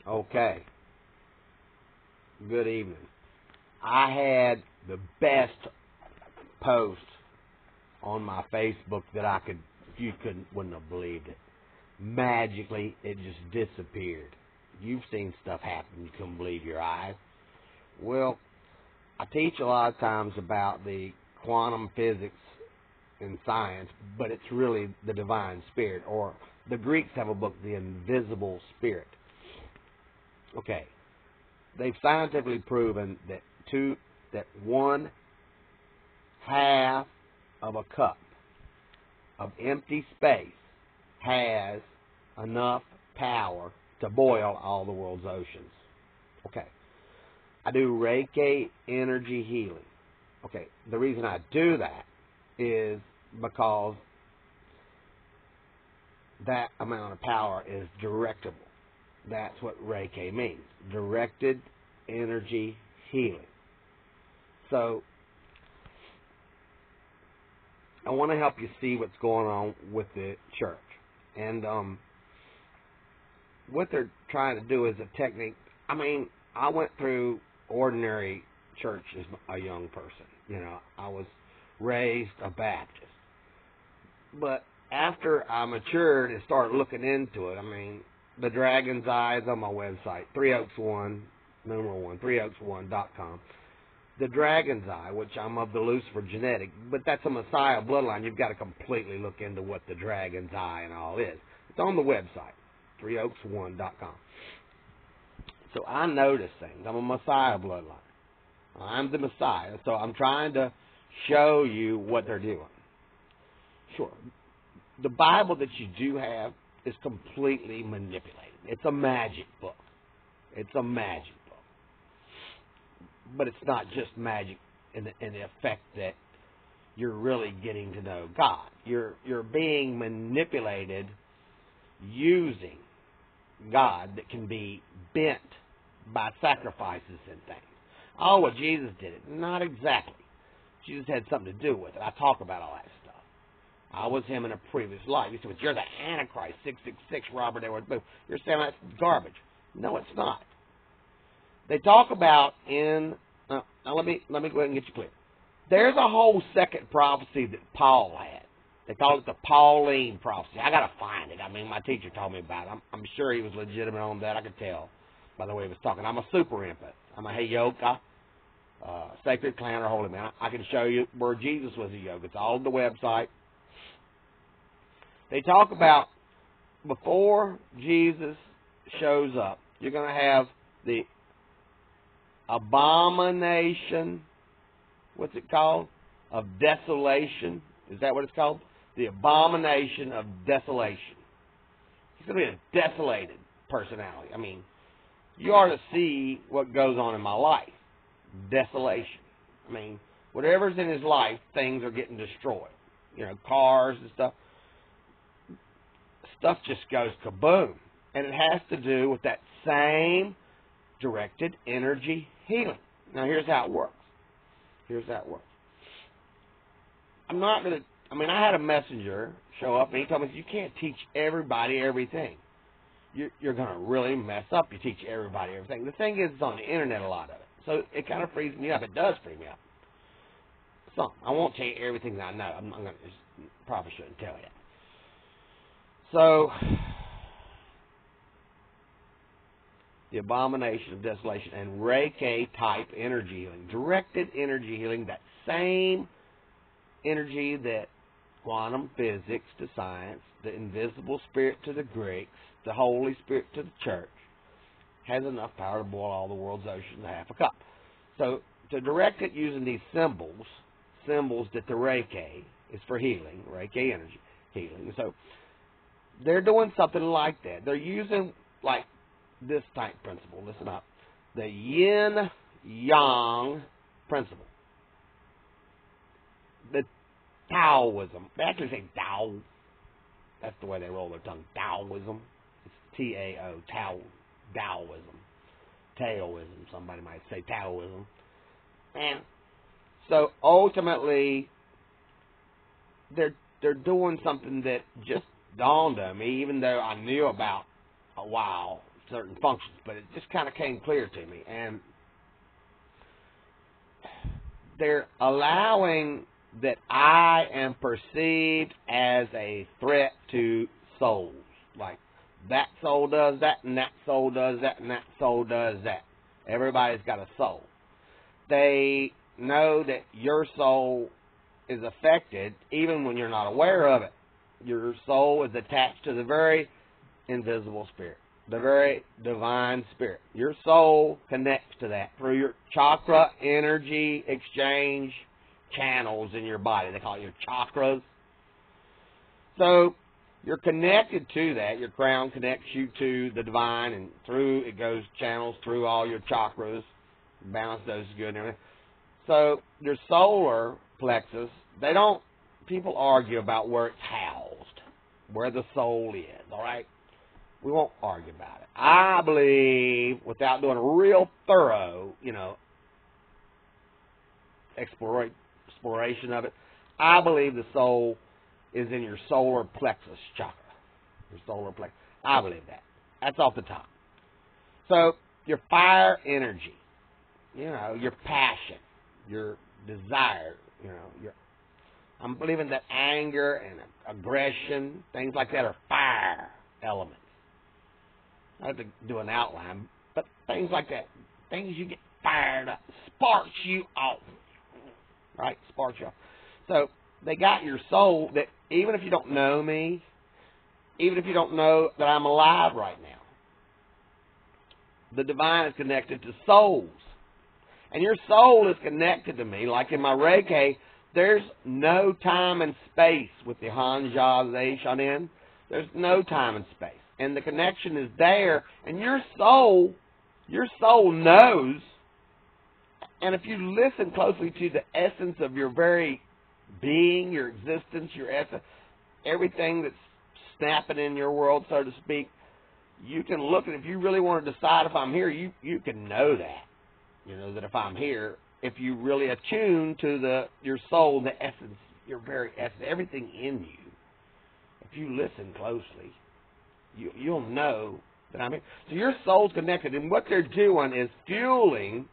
Okay, good evening. I had the best post on my Facebook that wouldn't have believed it. Magically, it just disappeared. You've seen stuff happen, you couldn't believe your eyes. Well, I teach a lot of times about the quantum physics and science, but it's really the divine spirit, or the Greeks have a book, The Invisible Spirit. Okay, they've scientifically proven that 1/2 of a cup of empty space has enough power to boil all the world's oceans. Okay. I do Reiki energy healing. Okay. The reason I do that is because that amount of power is directable. That's what Reiki means. Directed energy healing. So, I want to help you see what's going on with the church. And what they're trying to do is a technique. I went through ordinary church as a young person. I was raised a Baptist. But after I matured and started looking into it, the Dragon's Eye is on my website, 3oaks1.com. The Dragon's Eye, which I'm of the Lucifer genetic, but that's a Messiah bloodline. You've got to completely look into what the Dragon's Eye and all is. It's on the website, 3oaks1.com. So I notice things. I'm a Messiah bloodline. I'm the Messiah, so I'm trying to show you what they're doing. Sure. The Bible that you do have is completely manipulated. It's a magic book. It's a magic book. But it's not just magic in the effect that you're really getting to know God. You're being manipulated using God that can be bent by sacrifices and things. Oh, well, Jesus did it. Not exactly. Jesus had something to do with it. I talk about all that stuff. I was him in a previous life. You say, but you're the Antichrist, 666, Robert Edward Booth. You're saying that's garbage. No, it's not. They talk about now let me go ahead and get you clear. There's a whole second prophecy that Paul had. They call it the Pauline prophecy. I got to find it. My teacher told me about it. I'm sure he was legitimate on that. I could tell by the way he was talking. I'm a super empath. I'm a Heyoka, sacred clan or holy man. I can show you where Jesus was a yoga. It's all on the website. They talk about before Jesus shows up, you're going to have the abomination, what's it called? Of desolation. Is that what it's called? The abomination of desolation. He's going to be a desolated personality. You ought to see what goes on in my life. Desolation. Whatever's in his life, things are getting destroyed. Cars and stuff. Stuff just goes kaboom. And it has to do with that same directed energy healing. Now, here's how it works. I'm not going to... I had a messenger show up, and he told me, you can't teach everybody everything. You're going to really mess up. You teach everybody everything. The thing is, it's on the internet, a lot of it. So it kind of frees me up. It does free me up. So I won't tell you everything that I know. I'm going to... Probably shouldn't tell you. So... the abomination of desolation and Reiki type energy healing, directed energy healing, that same energy that quantum physics to science, the invisible spirit to the Greeks, the Holy Spirit to the church, has enough power to boil all the world's oceans in half a cup. So to direct it using these symbols that the Reiki is for healing, Reiki energy healing. So they're doing something like that. They're using like this type principle. Listen up. The yin-yang principle. The Taoism. They actually say Tao. That's the way they roll their tongue. Taoism. It's T-A-O. Taoism. Taoism. Somebody might say Taoism. And so ultimately, they're doing something that just dawned on me, even though I knew about a while certain functions, but it just kind of came clear to me. And they're allowing that I am perceived as a threat to souls. Like, that soul does that, and that soul does that, and that soul does that. Everybody's got a soul. They know that your soul is affected even when you're not aware of it. Your soul is attached to the very invisible spirit, the very divine spirit. Your soul connects to that through your chakra energy exchange channels in your body. They call it your chakras. So you're connected to that. Your crown connects you to the divine, and through it goes channels through all your chakras, balance those good and everything. So your solar plexus, people argue about where it's housed, where the soul is, all right? We won't argue about it. I believe, without doing a real thorough, exploration of it, I believe the soul is in your solar plexus chakra. Your solar plexus. I believe that. That's off the top. So your fire energy, your passion, your desire, I'm believing that anger and aggression, things like that, are fire elements. I have to do an outline, but things like that, things you get fired up, sparks you off, right? Sparks you off. So they got your soul that even if you don't know me, even if you don't know that I'm alive right now, the divine is connected to souls. And your soul is connected to me. Like in my Reiki, there's no time and space with the Hanja Zeishanin. There's no time and space. And the connection is there. And your soul knows. And if you listen closely to the essence of your very being, your existence, your essence, everything that's snapping in your world, so to speak, you can look at it. If you really want to decide if I'm here, you can know that. That if I'm here, if you really attune to your soul, the essence, your very essence, everything in you, if you listen closely, you'll know that I'm here. So your soul's connected, and what they're doing is fueling,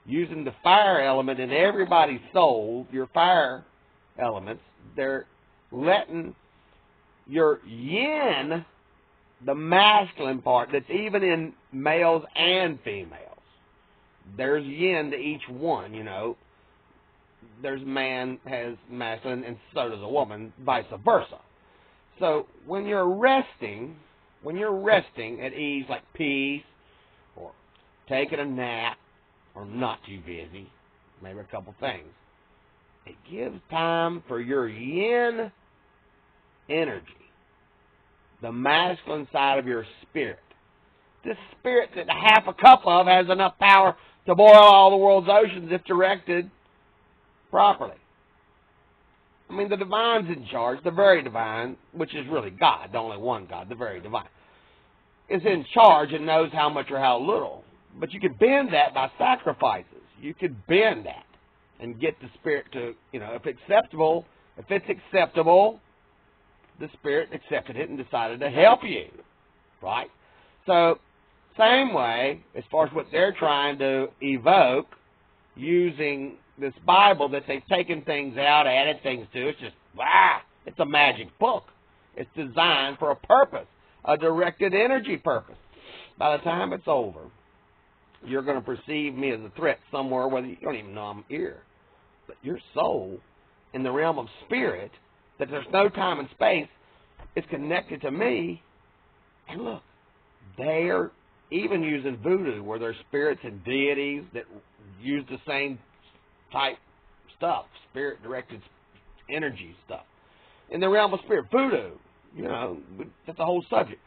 using the fire element in everybody's soul, your fire elements. They're letting your yin, the masculine part, that's even in males and females. There's yin to each one, There's man has masculine, and so does a woman, vice versa. So when you're resting at ease, like peace, or taking a nap, or not too busy, maybe a couple things, it gives time for your yin energy, the masculine side of your spirit. This spirit that half a cup of has enough power to boil all the world's oceans if directed properly. I mean, the divine's in charge. The very divine, which is really God, the only one God, the very divine, is in charge and knows how much or how little. But you can bend that by sacrifices. You could bend that and get the spirit to, if it's acceptable, the spirit accepted it and decided to help you, right? So, same way, as far as what they're trying to evoke, using this Bible that they've taken things out, added things to, it's just, it's a magic book. It's designed for a purpose, a directed energy purpose. By the time it's over, you're going to perceive me as a threat somewhere, whether you don't even know I'm here. But your soul, in the realm of spirit, that there's no time and space, is connected to me. And look, they're even using voodoo, where there's spirits and deities that use the same type stuff, spirit-directed energy stuff. In the realm of spirit, voodoo, that's a whole subject.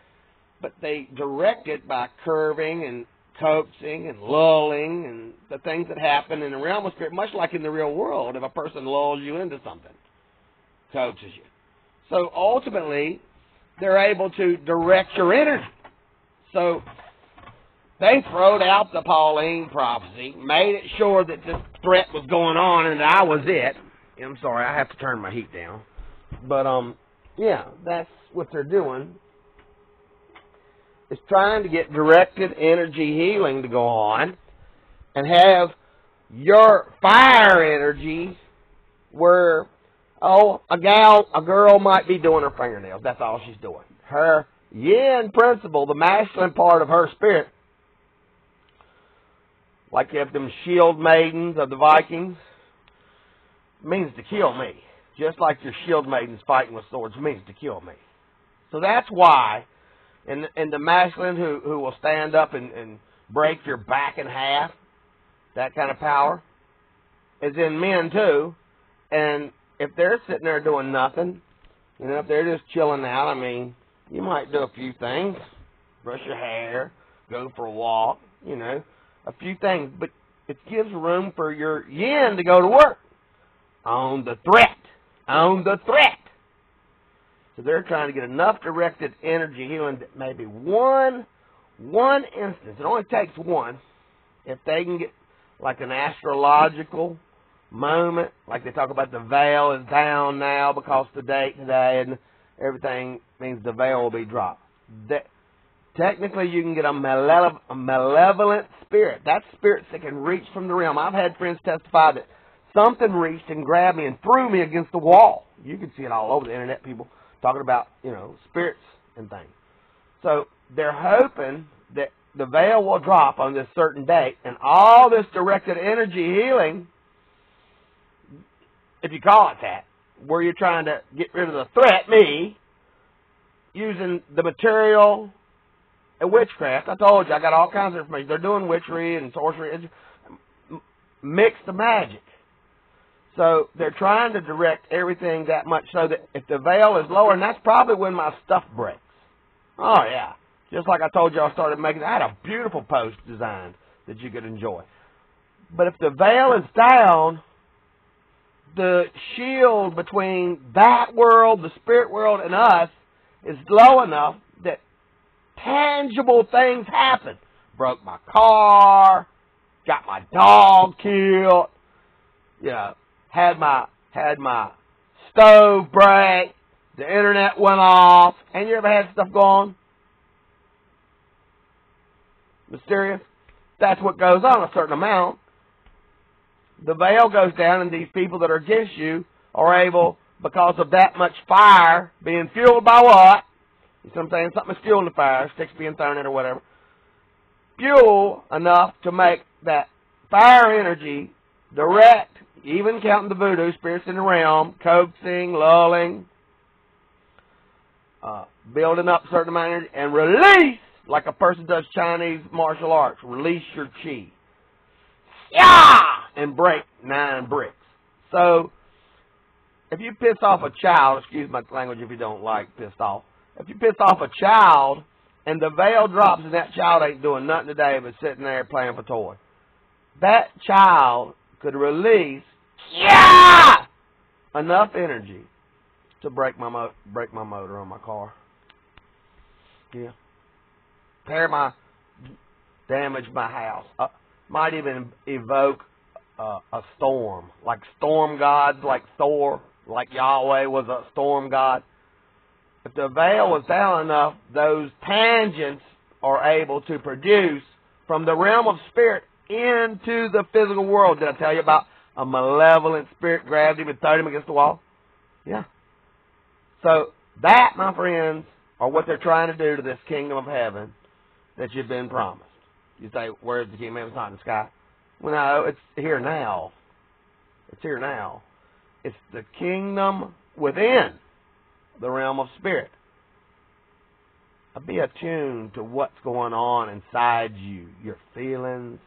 But they direct it by curving and coaxing and lulling and the things that happen in the realm of spirit, much like in the real world, if a person lulls you into something, coaxes you. So ultimately, they're able to direct your energy. So they throwed out the Pauline prophecy, made it sure that this threat was going on and that I was it. I'm sorry, I have to turn my heat down. But, that's what they're doing, is trying to get directed energy healing to go on and have your fire energy where, a girl might be doing her fingernails. That's all she's doing. Her yin principle, the masculine part of her spirit, like you have them shield maidens of the Vikings, means to kill me. Just like your shield maidens fighting with swords means to kill me. So that's why, and the masculine who will stand up and break your back in half, that kind of power, is in men too. And if they're sitting there doing nothing, if they're just chilling out, you might do a few things. Brush your hair, go for a walk, a few things. But it gives room for your yin to go to work on the threat. So they're trying to get enough directed energy healing that maybe one instance, it only takes one, if they can get like an astrological moment, like they talk about the veil is down now because the date today and everything means the veil will be dropped. Technically, you can get a malevolent spirit. That's spirits that can reach from the realm. I've had friends testify that something reached and grabbed me and threw me against the wall. You can see it all over the internet, people talking about, spirits and things. So they're hoping that the veil will drop on this certain date, and all this directed energy healing, if you call it that, where you're trying to get rid of the threat, me, using the material and witchcraft. I told you, I got all kinds of information. They're doing witchery and sorcery, mixed the magic. So they're trying to direct everything that much so that if the veil is lower, and that's probably when my stuff breaks. Oh, yeah. Just like I told you I started making, I had a beautiful post designed that you could enjoy. But if the veil is down, the shield between that world, the spirit world, and us is low enough that tangible things happen. Broke my car, got my dog killed, had my stove break, the internet went off, and you ever had stuff go on? Mysterious? That's what goes on, a certain amount. The veil goes down, and these people that are against you are able, because of that much fire being fueled by what? You see what I'm saying? Something is fueling the fire, sticks being thrown in or whatever. Fuel enough to make that fire energy direct, even counting the voodoo, spirits in the realm, coaxing, lulling, building up a certain amount of energy, and release, like a person does Chinese martial arts, release your chi. Yeah! And break 9 bricks. So, if you piss off a child, excuse my language if you don't like pissed off, if you piss off a child and the veil drops and that child ain't doing nothing today but sitting there playing with a toy, that child could release enough energy to break my motor on my car. Yeah. Damage my house. Might even evoke a storm, like storm gods, like Thor, like Yahweh was a storm god. If the veil was down enough, those tangents are able to produce from the realm of spirit into the physical world. Did I tell you about a malevolent spirit grabbed him and threw him against the wall? Yeah. So that, my friends, are what they're trying to do to this kingdom of heaven that you've been promised. You say, where's the kingdom of heaven? It's not in the sky. Well, no, it's here now. It's here now. It's the kingdom within the realm of spirit. Be attuned to what's going on inside you, your feelings,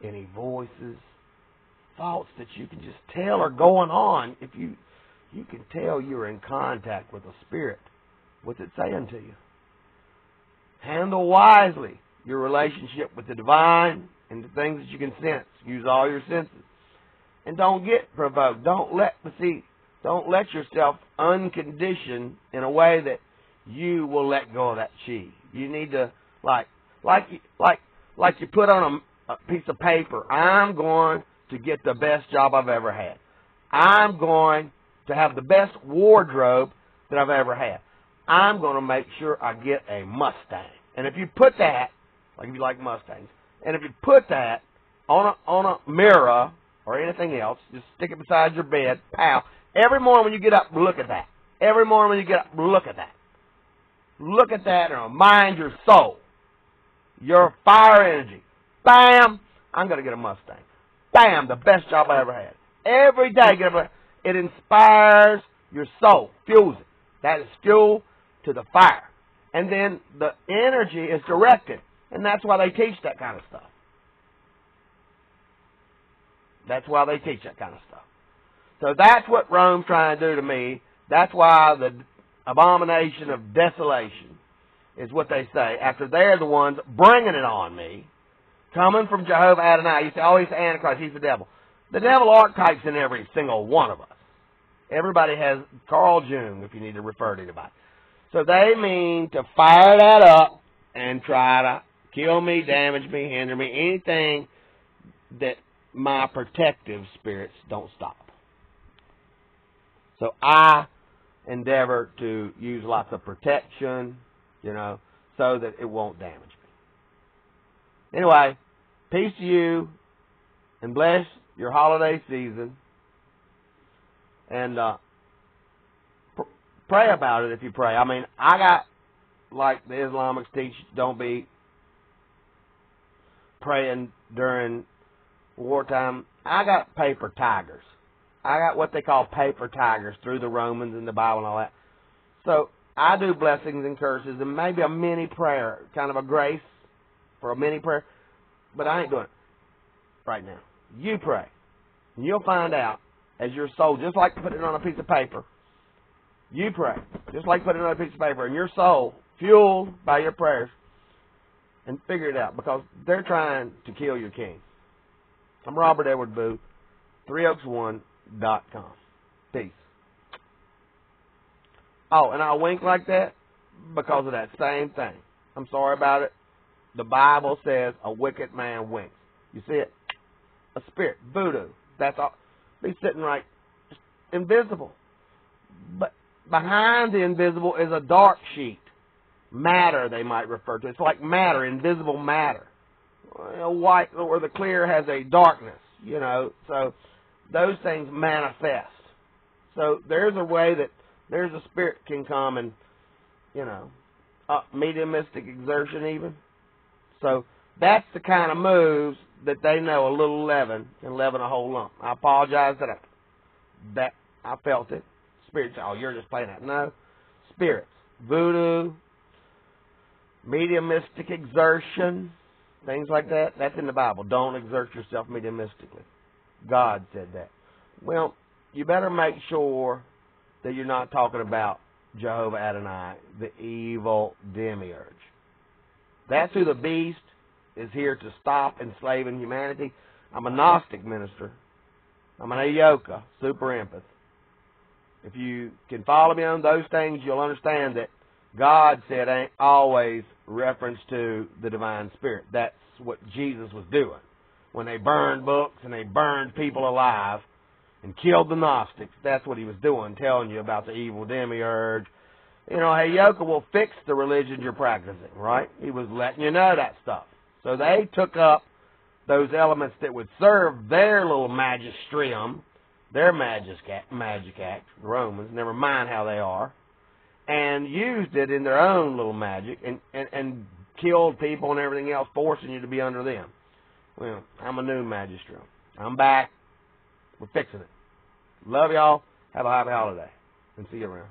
any voices, thoughts that you can just tell are going on. If you can tell you're in contact with the spirit, what's it saying to you? Handle wisely your relationship with the divine and the things that you can sense. Use all your senses. And don't get provoked. Don't let yourself unconditioned in a way that you will let go of that chi. You need to, like you put on a piece of paper, I'm going to get the best job I've ever had. I'm going to have the best wardrobe that I've ever had. I'm going to make sure I get a Mustang. And if you put that, like if you like Mustangs, and if you put that on a mirror or anything else, just stick it beside your bed, pow. Every morning when you get up, look at that. Every morning when you get up, look at that. Look at that and remind your soul, your fire energy. Bam! I'm going to get a Mustang. Bam! The best job I ever had. Every day, it inspires your soul, fuels it. That is fuel to the fire. And then the energy is directed. And that's why they teach that kind of stuff. That's why they teach that kind of stuff. So that's what Rome's trying to do to me. That's why the abomination of desolation is what they say. After they're the ones bringing it on me, coming from Jehovah Adonai. You say, oh, he's the Antichrist, he's the devil. The devil archetypes in every single one of us. Everybody has Carl Jung, if you need to refer to anybody. So they mean to fire that up and try to kill me, damage me, hinder me, anything that my protective spirits don't stop. So I endeavor to use lots of protection, so that it won't damage me. Anyway, peace to you, and bless your holiday season. And pray about it if you pray. I mean, I got, like the Islamics teach, don't be praying during wartime. I got paper tigers. I got what they call paper tigers through the Romans and the Bible and all that. So I do blessings and curses and maybe a mini prayer, kind of a grace for a mini prayer. But I ain't doing it right now. You pray. And you'll find out as your soul, just like putting it on a piece of paper, you pray. Just like putting it on a piece of paper. And your soul, fueled by your prayers, and figure it out. Because they're trying to kill your king. I'm Robert Edward Booth, 3oaks1.com. Peace. Oh, and I wink like that because of that same thing. I'm sorry about it. The Bible says a wicked man winks. You see it? A spirit. Voodoo. That's all. Be sitting right, just invisible. But behind the invisible is a dark sheet. Matter, they might refer to. It's like matter, invisible matter. White or the clear has a darkness, So those things manifest. So there's a way that there's a spirit can come and, mediumistic exertion even. So that's the kind of moves that they know a little leaven can leaven a whole lump. I apologize that I felt it. Spirits, oh, you're just playing that. No. Spirits. Voodoo, mediumistic exertion, things like that. That's in the Bible. Don't exert yourself mediumistically. God said that. Well, you better make sure that you're not talking about Jehovah Adonai, the evil demiurge. That's who the beast is here to stop enslaving humanity. I'm a Gnostic minister. I'm an Ayoka, super empath. If you can follow me on those things, you'll understand that God said ain't always reference to the divine spirit. That's what Jesus was doing. When they burned books and they burned people alive and killed the Gnostics, that's what he was doing, telling you about the evil demiurge. Ayoka will fix the religions you're practicing, right? He was letting you know that stuff. So they took up those elements that would serve their little magisterium, their magic act, the Romans, never mind how they are, and used it in their own little magic and killed people and everything else, forcing you to be under them. Well, I'm a new magisterium. I'm back. We're fixing it. Love y'all. Have a happy holiday. And see you around.